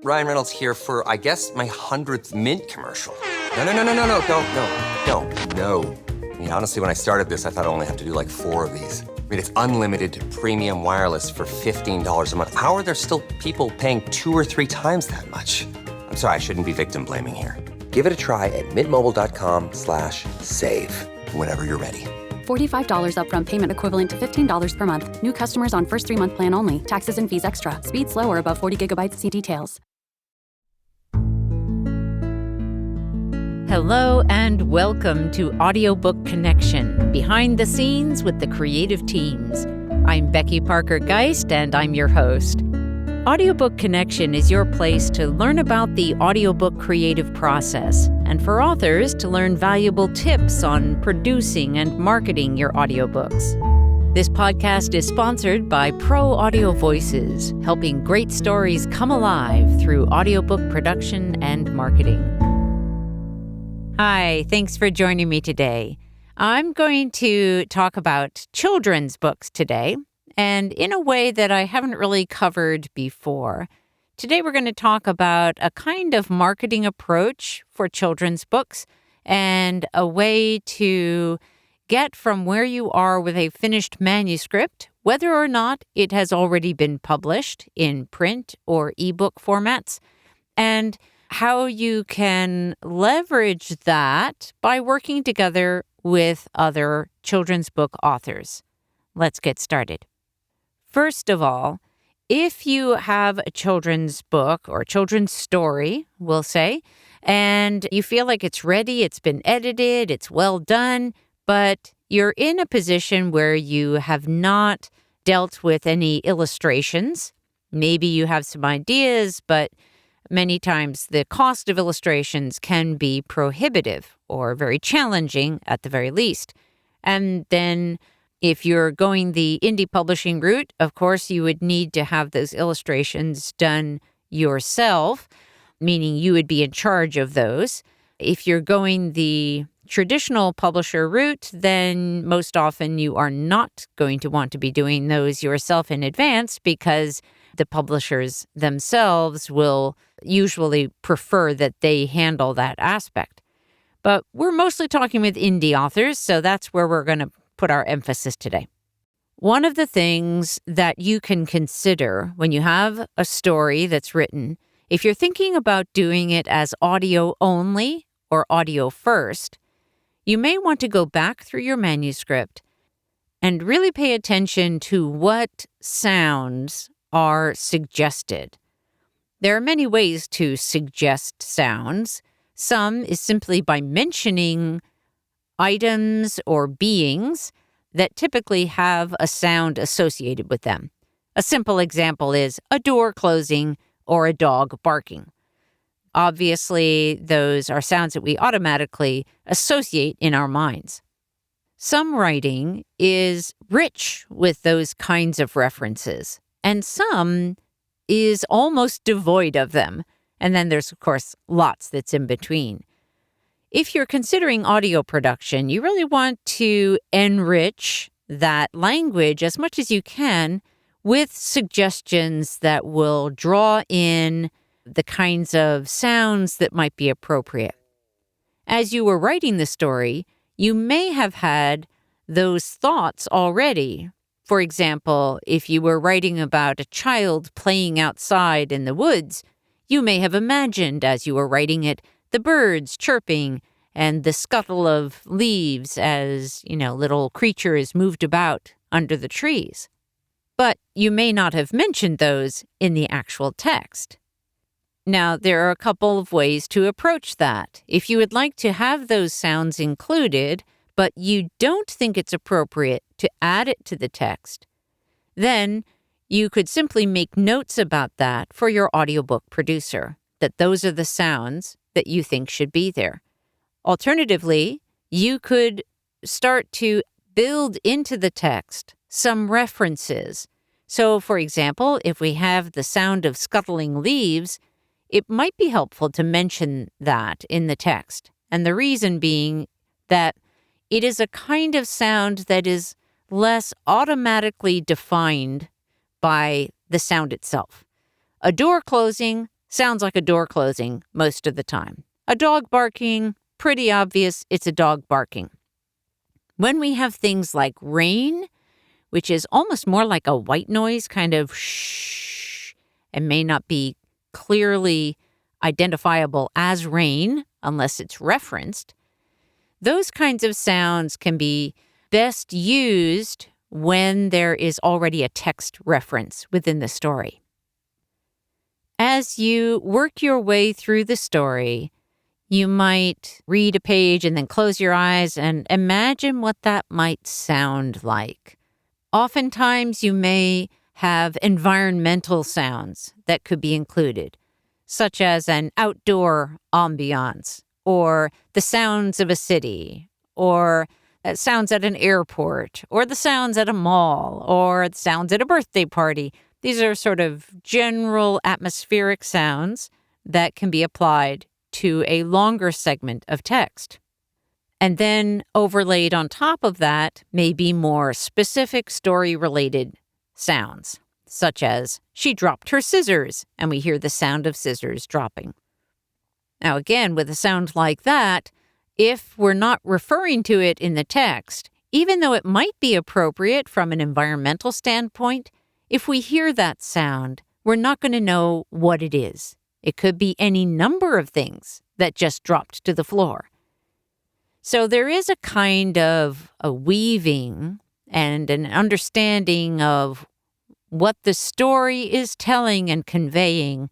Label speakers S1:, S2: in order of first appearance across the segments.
S1: Ryan Reynolds here for, I guess, my 100th Mint commercial. No, don't. I mean, honestly, when I started this, I thought I only have to do like 4 of these. I mean, it's unlimited premium wireless for $15 a month. How are there still people paying 2 or 3 times that much? I'm sorry, I shouldn't be victim blaming here. Give it a try at mintmobile.com/save. Whenever you're ready.
S2: $45 upfront payment equivalent to $15 per month. New customers on first 3-month plan only. Taxes and fees extra. Speed slower above 40 gigabytes. See details.
S3: Hello and welcome to Audiobook Connection, behind the scenes with the creative teams. I'm Becky Parker-Geist and I'm your host. Audiobook Connection is your place to learn about the audiobook creative process and for authors to learn valuable tips on producing and marketing your audiobooks. This podcast is sponsored by Pro Audio Voices, helping great stories come alive through audiobook production and marketing. Hi, thanks for joining me today. I'm going to talk about children's books today, and in a way that I haven't really covered before. Today we're going to talk about a kind of marketing approach for children's books and a way to get from where you are with a finished manuscript, whether or not it has already been published in print or ebook formats, and how you can leverage that by working together with other children's book authors. Let's get started. First of all, if you have a children's book or children's story, we'll say, and you feel like it's ready, it's been edited, it's well done, but you're in a position where you have not dealt with any illustrations, maybe you have some ideas, but many times the cost of illustrations can be prohibitive or very challenging at the very least. And then if you're going the indie publishing route, of course, you would need to have those illustrations done yourself, meaning you would be in charge of those. If you're going the traditional publisher route, then most often you are not going to want to be doing those yourself in advance because the publishers themselves will usually prefer that they handle that aspect. But we're mostly talking with indie authors, so that's where we're going to put our emphasis today. One of the things that you can consider when you have a story that's written, if you're thinking about doing it as audio only or audio first, you may want to go back through your manuscript and really pay attention to what sounds are suggested. There are many ways to suggest sounds. Some is simply by mentioning items or beings that typically have a sound associated with them. A simple example is a door closing or a dog barking. Obviously, those are sounds that we automatically associate in our minds. Some writing is rich with those kinds of references, and some is almost devoid of them. And then there's, of course, lots that's in between. If you're considering audio production, you really want to enrich that language as much as you can with suggestions that will draw in the kinds of sounds that might be appropriate. As you were writing the story, you may have had those thoughts already. For example, if you were writing about a child playing outside in the woods, you may have imagined as you were writing it the birds chirping and the scuttle of leaves as, little creatures moved about under the trees. But you may not have mentioned those in the actual text. Now, there are a couple of ways to approach that. If you would like to have those sounds included, but you don't think it's appropriate to add it to the text, then you could simply make notes about that for your audiobook producer, that those are the sounds that you think should be there. Alternatively, you could start to build into the text some references. So, for example, if we have the sound of scuttling leaves, it might be helpful to mention that in the text. And the reason being that it is a kind of sound that is less automatically defined by the sound itself. A door closing sounds like a door closing most of the time. A dog barking, pretty obvious it's a dog barking. When we have things like rain, which is almost more like a white noise, kind of shh, and may not be clearly identifiable as rain unless it's referenced, those kinds of sounds can be best used when there is already a text reference within the story. As you work your way through the story, you might read a page and then close your eyes and imagine what that might sound like. Oftentimes, you may have environmental sounds that could be included, such as an outdoor ambiance, or the sounds of a city, or sounds at an airport, or the sounds at a mall, or the sounds at a birthday party. These are sort of general atmospheric sounds that can be applied to a longer segment of text. And then overlaid on top of that may be more specific story-related sounds, such as, she dropped her scissors, and we hear the sound of scissors dropping. Now again, with a sound like that, if we're not referring to it in the text, even though it might be appropriate from an environmental standpoint, if we hear that sound, we're not going to know what it is. It could be any number of things that just dropped to the floor. So there is a kind of a weaving and an understanding of what the story is telling and conveying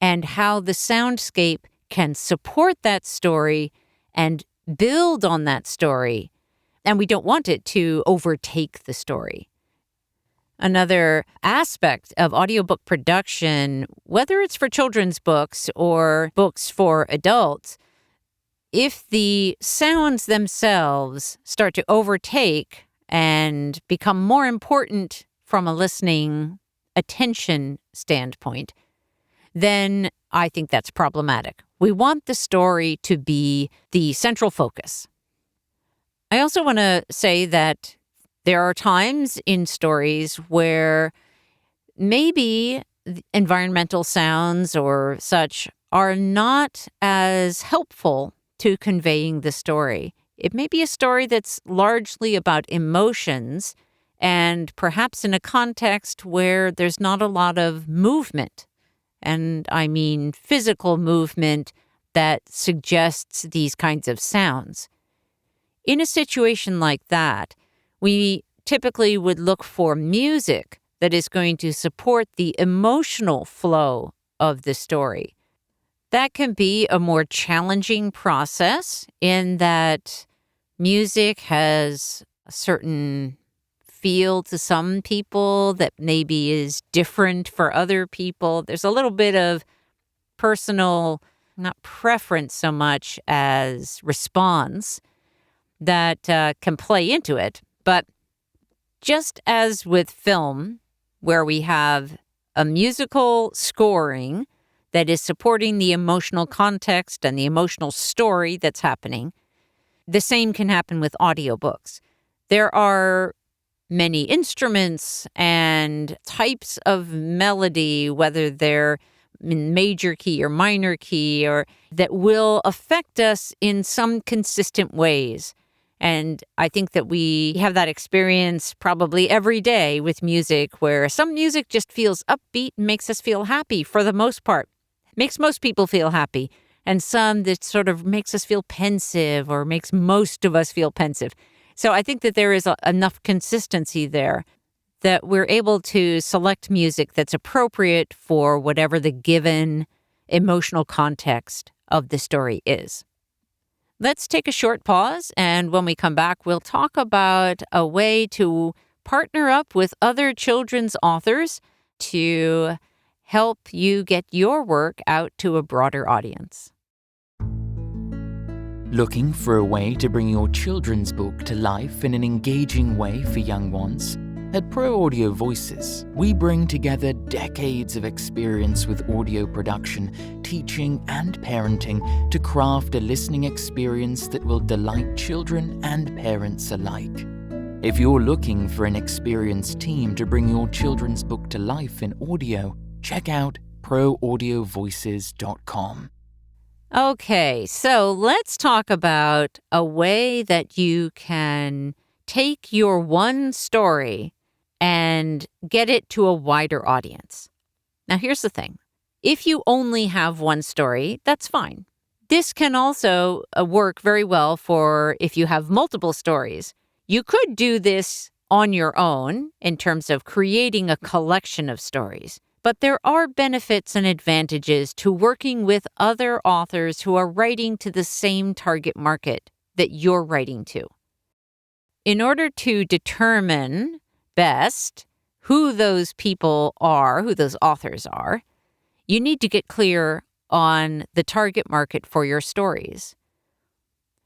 S3: and how the soundscape can support that story and build on that story. And we don't want it to overtake the story. Another aspect of audiobook production, whether it's for children's books or books for adults, if the sounds themselves start to overtake and become more important from a listening attention standpoint, then I think that's problematic. We want the story to be the central focus. I also want to say that there are times in stories where maybe environmental sounds or such are not as helpful to conveying the story. It may be a story that's largely about emotions and perhaps in a context where there's not a lot of movement. And I mean physical movement that suggests these kinds of sounds. In a situation like that, we typically would look for music that is going to support the emotional flow of the story. That can be a more challenging process in that music has a certain feel to some people that maybe is different for other people. There's a little bit of personal, not preference so much as response that can play into it. But just as with film, where we have a musical scoring that is supporting the emotional context and the emotional story that's happening, the same can happen with audiobooks. There are many instruments and types of melody, whether they're in major key or minor key, or that will affect us in some consistent ways. And I think that we have that experience probably every day with music, where some music just feels upbeat and makes us feel happy for the most part. Makes most people feel happy. And some that sort of makes us feel pensive or makes most of us feel pensive. So I think that there is enough consistency there that we're able to select music that's appropriate for whatever the given emotional context of the story is. Let's take a short pause, and when we come back, we'll talk about a way to partner up with other children's authors to help you get your work out to a broader audience.
S4: Looking for a way to bring your children's book to life in an engaging way for young ones? At Pro Audio Voices, we bring together decades of experience with audio production, teaching, and parenting to craft a listening experience that will delight children and parents alike. If you're looking for an experienced team to bring your children's book to life in audio, check out proaudiovoices.com.
S3: Okay, so let's talk about a way that you can take your one story and get it to a wider audience. Now, here's the thing. If you only have one story, that's fine. This can also work very well for if you have multiple stories. You could do this on your own in terms of creating a collection of stories. But there are benefits and advantages to working with other authors who are writing to the same target market that you're writing to. In order to determine best who those people are, who those authors are, you need to get clear on the target market for your stories.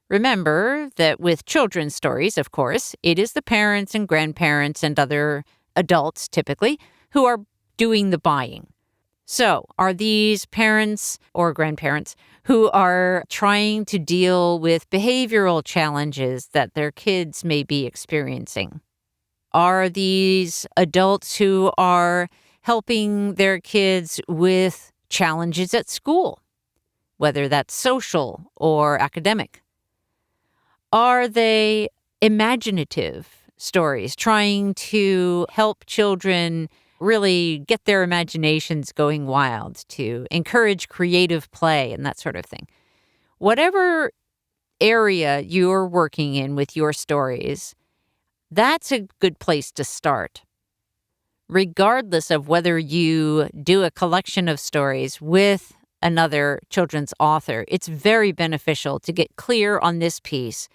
S3: Remember that with children's stories, of course, it is the parents and grandparents and other adults typically who are doing the buying. So, are these parents or grandparents who are trying to deal with behavioral challenges that their kids may be experiencing? Are these adults who are helping their kids with challenges at school, whether that's social or academic? Are they imaginative stories, trying to help children really get their imaginations going wild, to encourage creative play and that sort of thing? Whatever area you're working in with your stories, that's a good place to start. Regardless of whether you do a collection of stories with another children's author, it's very beneficial to get clear on this piece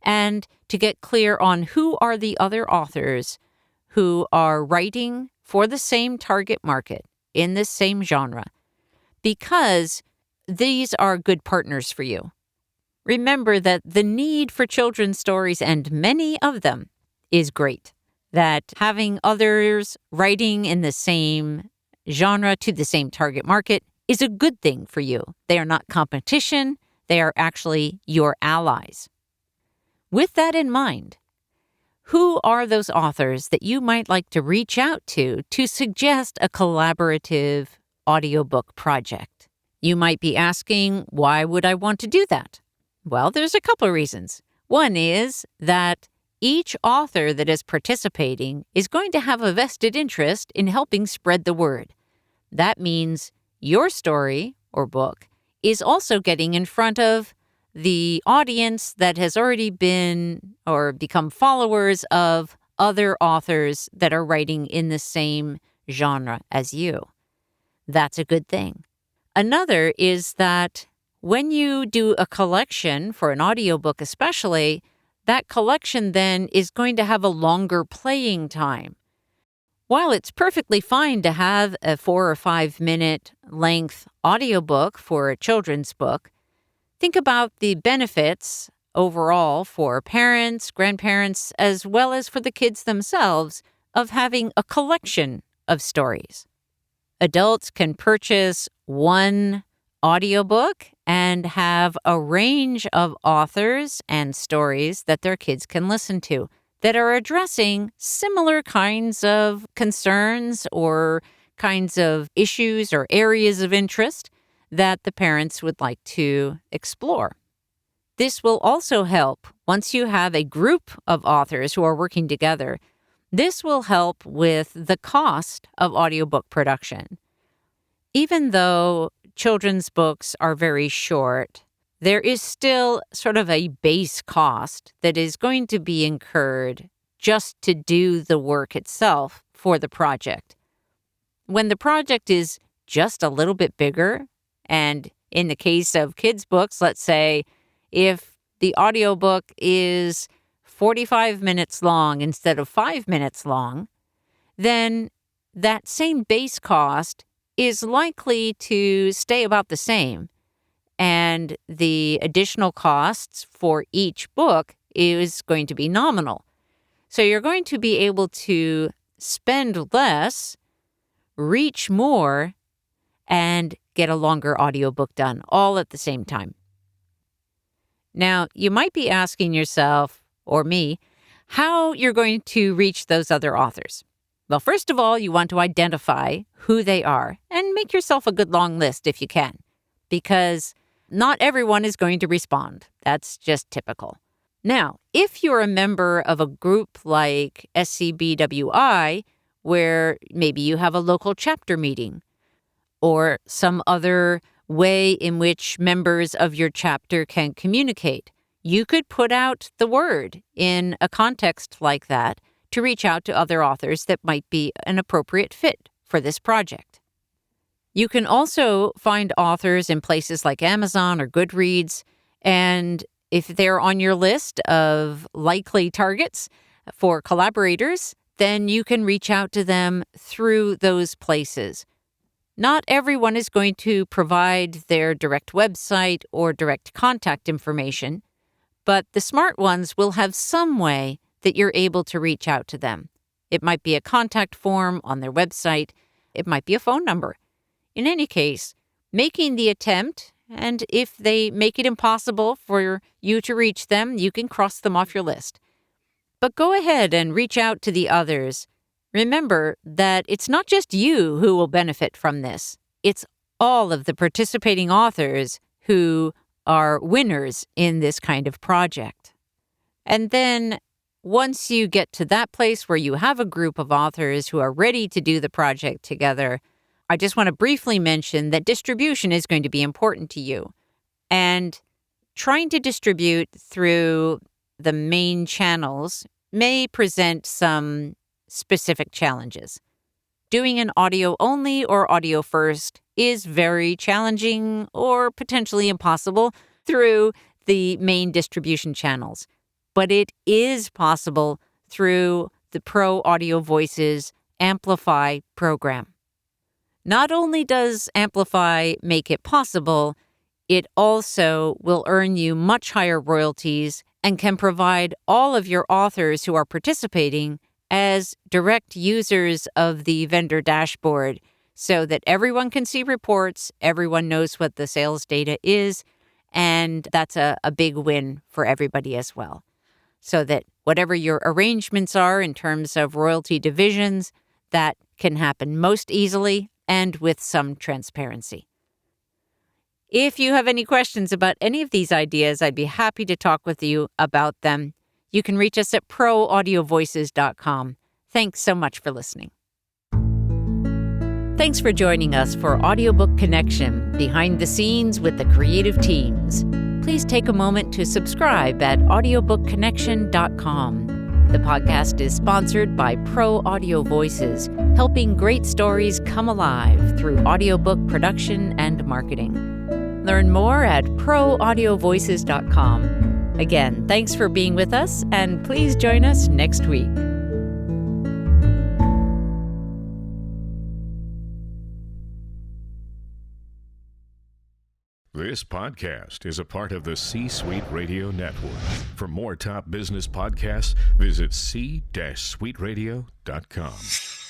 S3: and to get clear on who are the other authors who are writing for the same target market in the same genre, because these are good partners for you. Remember that the need for children's stories, and many of them, is great. That having others writing in the same genre to the same target market is a good thing for you. They are not competition. They are actually your allies. With that in mind, who are those authors that you might like to reach out to suggest a collaborative audiobook project? You might be asking, why would I want to do that? Well, there's a couple of reasons. One is that each author that is participating is going to have a vested interest in helping spread the word. That means your story or book is also getting in front of the audience that has already been or become followers of other authors that are writing in the same genre as you. That's a good thing. Another is that when you do a collection for an audiobook especially, that collection then is going to have a longer playing time. While it's perfectly fine to have a 4 or 5 minute length audiobook for a children's book, think about the benefits overall for parents, grandparents, as well as for the kids themselves of having a collection of stories. Adults can purchase one audiobook and have a range of authors and stories that their kids can listen to that are addressing similar kinds of concerns or kinds of issues or areas of interest that the parents would like to explore. This will also help once you have a group of authors who are working together. This will help with the cost of audiobook production. Even though children's books are very short, there is still sort of a base cost that is going to be incurred just to do the work itself for the project. When the project is just a little bit bigger, and in the case of kids' books, let's say if the audiobook is 45 minutes long instead of 5 minutes long, then that same base cost is likely to stay about the same. And the additional costs for each book is going to be nominal. So you're going to be able to spend less, reach more, and get a longer audiobook done all at the same time. Now, you might be asking yourself, or me, how you're going to reach those other authors. Well, first of all, you want to identify who they are and make yourself a good long list if you can, because not everyone is going to respond. That's just typical. Now, if you're a member of a group like SCBWI, where maybe you have a local chapter meeting or some other way in which members of your chapter can communicate, you could put out the word in a context like that to reach out to other authors that might be an appropriate fit for this project. You can also find authors in places like Amazon or Goodreads, and if they're on your list of likely targets for collaborators, then you can reach out to them through those places. Not everyone is going to provide their direct website or direct contact information, but the smart ones will have some way that you're able to reach out to them. It might be a contact form on their website. It might be a phone number. In any case, making the attempt, and if they make it impossible for you to reach them, you can cross them off your list. But go ahead and reach out to the others. Remember that it's not just you who will benefit from this. It's all of the participating authors who are winners in this kind of project. And then once you get to that place where you have a group of authors who are ready to do the project together, I just want to briefly mention that distribution is going to be important to you. And trying to distribute through the main channels may present some specific challenges. Doing an audio only or audio first is very challenging or potentially impossible through the main distribution channels. But it is possible through the Pro Audio Voices Amplify program. Not only does Amplify make it possible, it also will earn you much higher royalties and can provide all of your authors who are participating as direct users of the vendor dashboard so that everyone can see reports, everyone knows what the sales data is, and that's a big win for everybody as well. So that whatever your arrangements are in terms of royalty divisions, that can happen most easily and with some transparency. If you have any questions about any of these ideas, I'd be happy to talk with you about them. You can reach us at proaudiovoices.com. Thanks so much for listening. Thanks for joining us for Audiobook Connection, behind the scenes with the creative teams. Please take a moment to subscribe at audiobookconnection.com. The podcast is sponsored by Pro Audio Voices, helping great stories come alive through audiobook production and marketing. Learn more at proaudiovoices.com. Again, thanks for being with us, and please join us next week.
S5: This podcast is a part of the C-Suite Radio Network. For more top business podcasts, visit c-suiteradio.com.